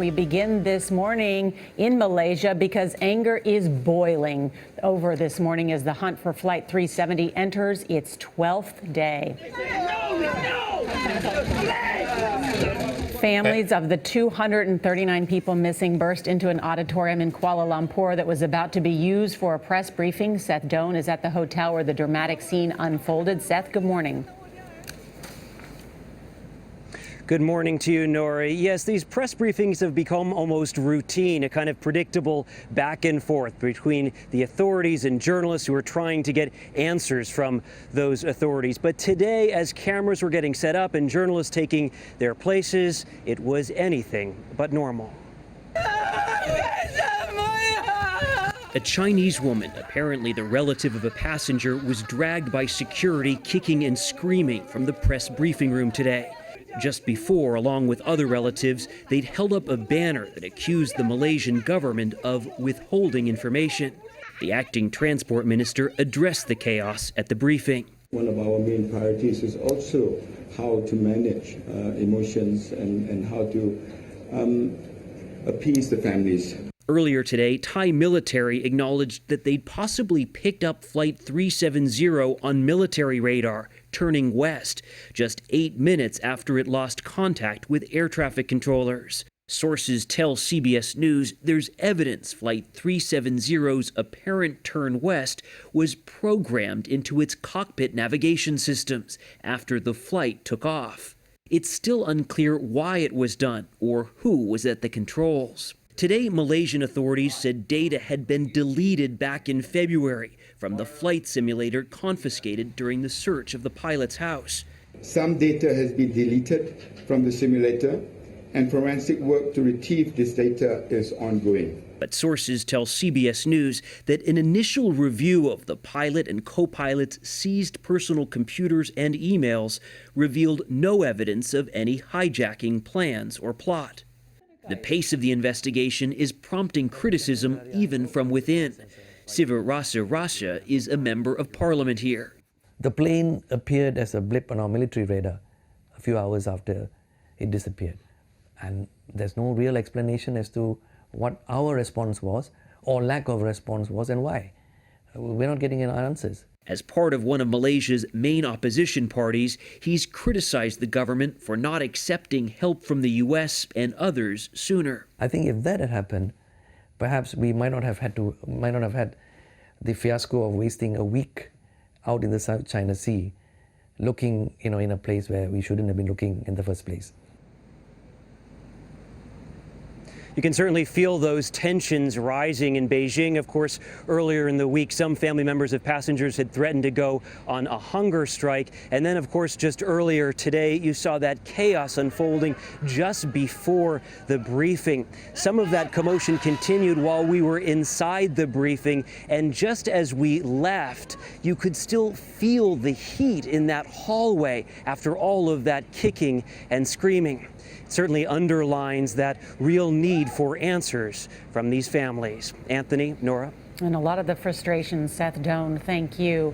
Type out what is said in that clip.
We begin this morning in Malaysia because anger is boiling over this morning as the hunt for Flight 370 enters its 12th day. Families of the 239 people missing burst into an auditorium in Kuala Lumpur that was about to be used for a press briefing. Seth Doane is at the hotel where the dramatic scene unfolded. Seth, good morning. Good morning to you, Nori. Yes, these press briefings have become almost routine, a kind of predictable back and forth between the authorities and journalists who are trying to get answers from those authorities. But today, as cameras were getting set up and journalists taking their places, it was anything but normal. A Chinese woman, apparently the relative of a passenger, was dragged by security, kicking and screaming from the press briefing room today. Just before, along with other relatives, they'd held up a banner that accused the Malaysian government of withholding information. The acting transport minister addressed the chaos at the briefing. One of our main priorities is also how to manage emotions and how to appease the families. Earlier today, Thai military acknowledged that they'd possibly picked up Flight 370 on military radar, turning west, just 8 minutes after it lost contact with air traffic controllers. Sources tell CBS News there's evidence Flight 370's apparent turn west was programmed into its cockpit navigation systems after the flight took off. It's still unclear why it was done or who was at the controls. Today, Malaysian authorities said data had been deleted back in February from the flight simulator confiscated during the search of the pilot's house. Some data has been deleted from the simulator, and forensic work to retrieve this data is ongoing. But sources tell CBS News that an initial review of the pilot and co-pilot's seized personal computers and emails revealed no evidence of any hijacking plans or plot. The pace of the investigation is prompting criticism even from within. Siva Rasa is a member of parliament here. The plane appeared as a blip on our military radar a few hours after it disappeared. And there's no real explanation as to what our response was or lack of response was and why. We're not getting any answers. As part of one of Malaysia's main opposition parties, he's criticized the government for not accepting help from the U.S. and others sooner. I think if that had happened, perhaps we might not have had the fiasco of wasting a week out in the South China Sea, looking, in a place where we shouldn't have been looking in the first place. You can certainly feel those tensions rising in Beijing. Of course, earlier in the week, some family members of passengers had threatened to go on a hunger strike. And then, of course, just earlier today, you saw that chaos unfolding just before the briefing. Some of that commotion continued while we were inside the briefing. And just as we left, you could still feel the heat in that hallway after all of that kicking and screaming. It certainly underlines that real need for answers from these families. Anthony, Nora. And a lot of the frustration, Seth Doane, thank you.